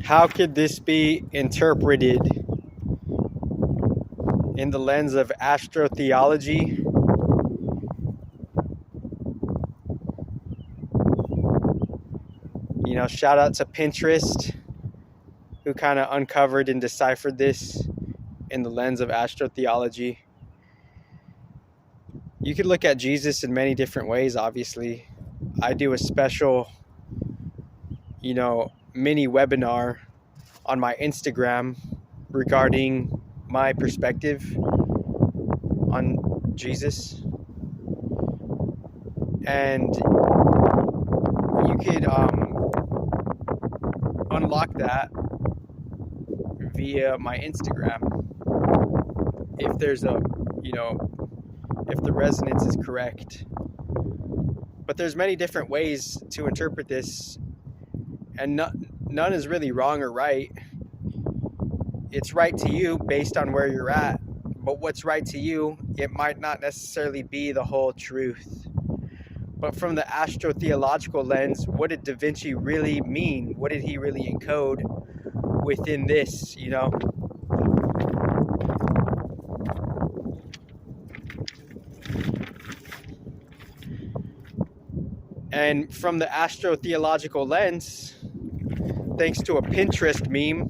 How could this be interpreted in the lens of astrotheology? Shout out to Pinterest, who kind of uncovered and deciphered this in the lens of astrotheology. You could look at Jesus in many different ways, obviously. I do a special, mini webinar on my Instagram regarding my perspective on Jesus. And you could unlock that via my Instagram if there's if the resonance is correct. But there's many different ways to interpret this, and none is really wrong or right. It's right to you based on where you're at, but what's right to you, it might not necessarily be the whole truth. But from the astrotheological lens, what did Da Vinci really mean? What did he really encode within this, And from the astrotheological lens, thanks to a Pinterest meme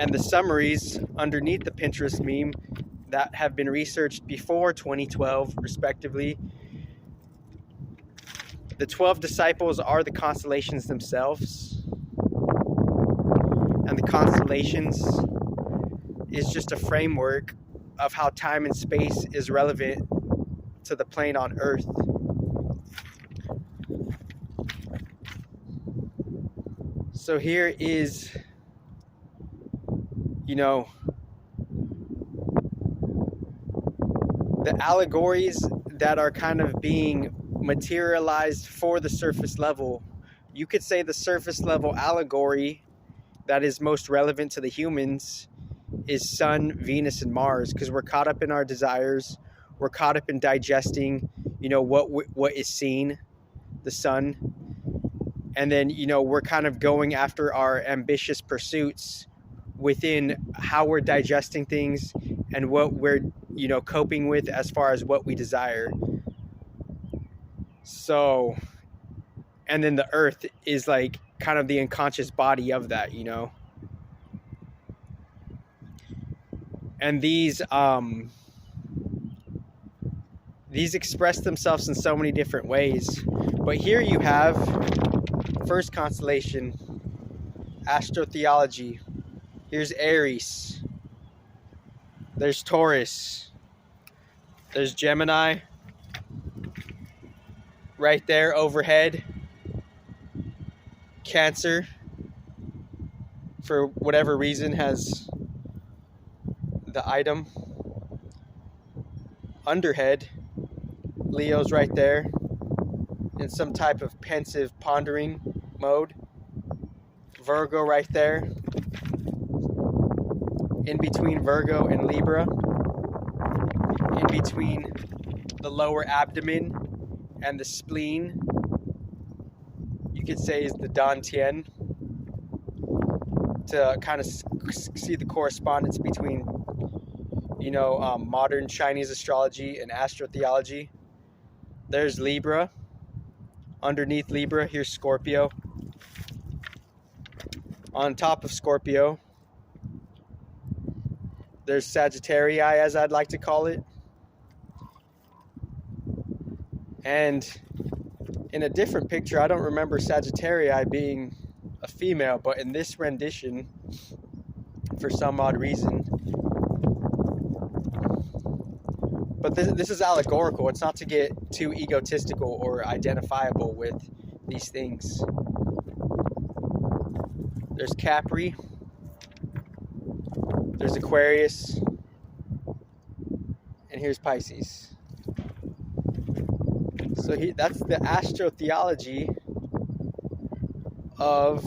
and the summaries underneath the Pinterest meme that have been researched before 2012, respectively, the 12 disciples are the constellations themselves. And the constellations is just a framework of how time and space is relevant to the plane on Earth. So here is, the allegories that are kind of being materialized for the surface level. You could say the surface level allegory that is most relevant to the humans is Sun, Venus, and Mars, because we're caught up in our desires. We're caught up in digesting, what is seen, the sun. And then, we're kind of going after our ambitious pursuits within how we're digesting things and what we're, coping with as far as what we desire. So, and then the earth is like kind of the unconscious body of that, And these express themselves in so many different ways. But here you have first constellation, astrotheology. Here's Aries. There's Taurus. There's Gemini. Right there overhead. Cancer, for whatever reason, has the item. Underhead. Leo's right there in some type of pensive pondering mode. Virgo right there. In between Virgo and Libra. In between the lower abdomen and the spleen, you could say, is the Dantian, to kind of see the correspondence between, modern Chinese astrology and astrotheology. There's Libra. Underneath Libra, here's Scorpio. On top of Scorpio, there's Sagittarii, as I'd like to call it. And in a different picture, I don't remember Sagittarii being a female, but in this rendition, for some odd reason. But this is allegorical. It's not to get too egotistical or identifiable with these things. There's Capri. There's Aquarius. And here's Pisces. So that's the astrotheology of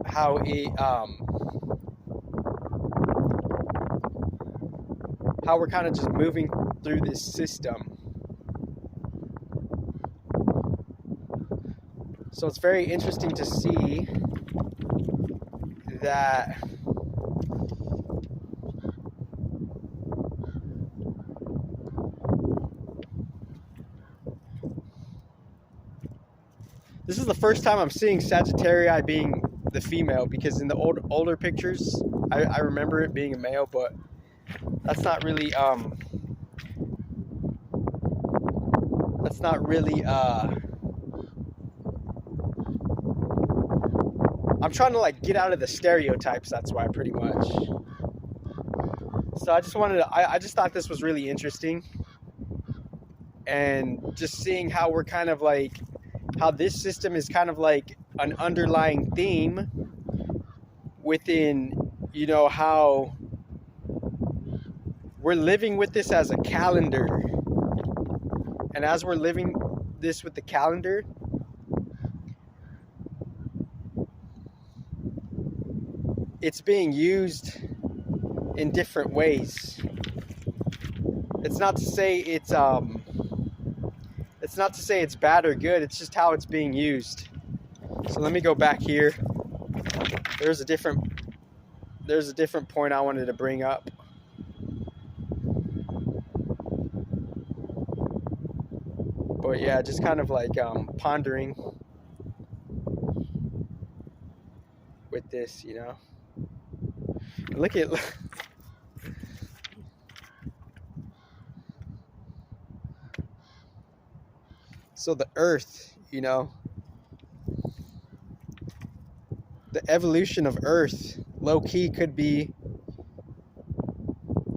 how how we're kind of just moving through this system. So it's very interesting to see that this is the first time I'm seeing Sagittarii being the female, because in the older pictures, I remember it being a male, but that's not really I'm trying to like get out of the stereotypes. That's why, pretty much. So I just wanted to, I just thought this was really interesting, and just seeing how we're kind of like, how this system is kind of like an underlying theme within, you know, how we're living with this as a calendar. And as we're living this with the calendar, it's being used in different ways. It's not to say it's not to say it's bad or good, it's just how it's being used. So let me go back here. There's a different point I wanted to bring up. But yeah, just kind of like pondering with this, you know. Look at so the earth, you know, the evolution of earth low-key could be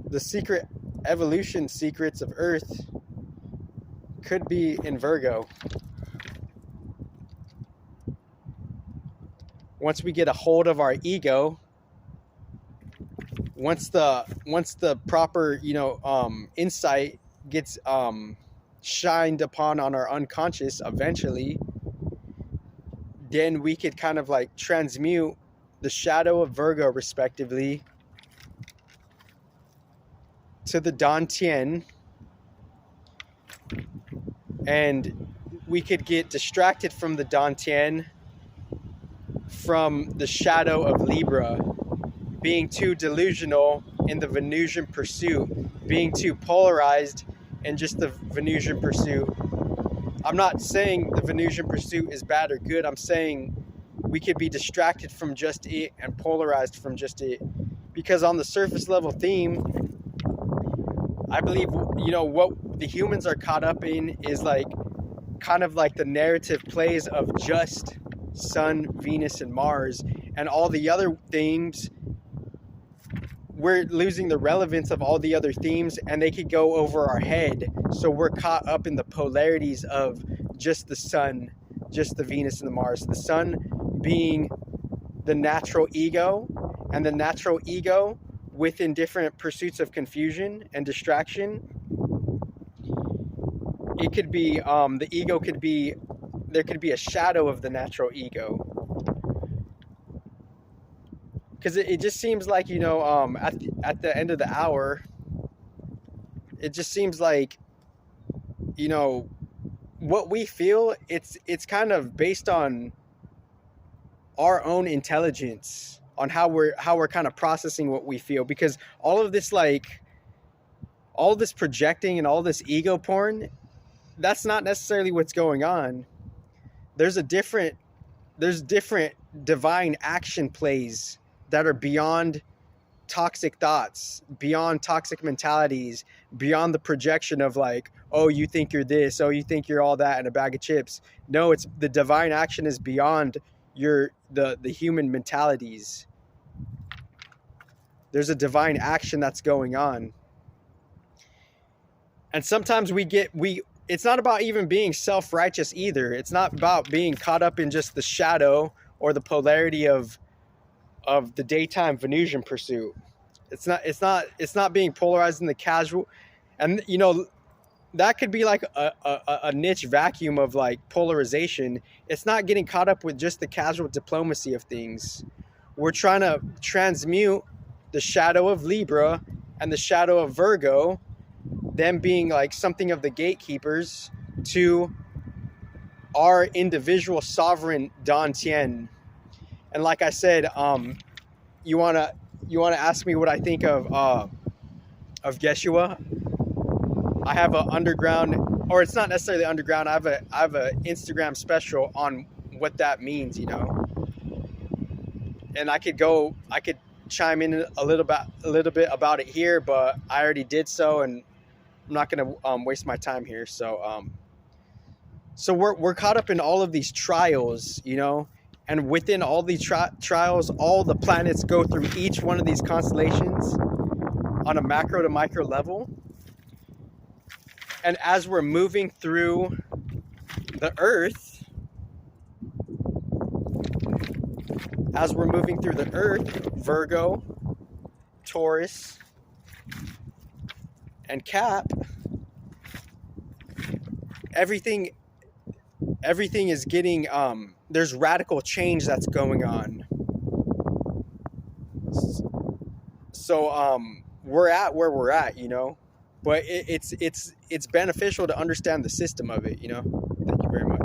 the secret evolution secrets of earth could be in Virgo. Once we get a hold of our ego, once the proper, you know, insight gets shined upon on our unconscious eventually, then we could kind of like transmute the shadow of Virgo respectively to the Dantian, and we could get distracted from the Dantian, from the shadow of Libra, being too delusional in the Venusian pursuit, being too polarized in just the Venusian pursuit. I'm not saying the Venusian pursuit is bad or good. I'm saying we could be distracted from just it and polarized from just it. Because on the surface level theme, I believe, you know, what the humans are caught up in is like kind of like the narrative plays of just Sun, Venus, and Mars, and all the other themes. We're losing the relevance of all the other themes, and they could go over our head. So we're caught up in the polarities of just the Sun, just the Venus and the Mars. The Sun being the natural ego, and the natural ego within different pursuits of confusion and distraction. It could be, the ego could be, there could be a shadow of the natural ego. Because it just seems like, you know, at the end of the hour, it just seems like, you know, what we feel, it's kind of based on our own intelligence, on how we're kind of processing what we feel. Because all of this, like, all this projecting and all this ego porn, that's not necessarily what's going on. There's different divine action plays that are beyond toxic thoughts, beyond toxic mentalities, beyond the projection of like, oh, you think you're this, oh, you think you're all that, and a bag of chips. No, it's the divine action is beyond the human mentalities. There's a divine action that's going on. And sometimes it's not about even being self-righteous either. It's not about being caught up in just the shadow or the polarity of the daytime Venusian pursuit. It's not being polarized in the casual. And, you know, that could be like a niche vacuum of like polarization. It's not getting caught up with just the casual diplomacy of things. We're trying to transmute the shadow of Libra and the shadow of Virgo, them being like something of the gatekeepers, to our individual sovereign Dantian. And like I said, you wanna ask me what I think of Yeshua? I have an underground, or it's not necessarily underground. I have a Instagram special on what that means, you know. And I could chime in a little bit about it here, but I already did so, and I'm not gonna waste my time here. So we're caught up in all of these trials, you know, and within all these trials, all the planets go through each one of these constellations on a macro to micro level. And as we're moving through the Earth, Virgo, Taurus, and Cap, everything is getting, there's radical change that's going on. So we're at where we're at, you know, but it's beneficial to understand the system of it, you know. Thank you very much.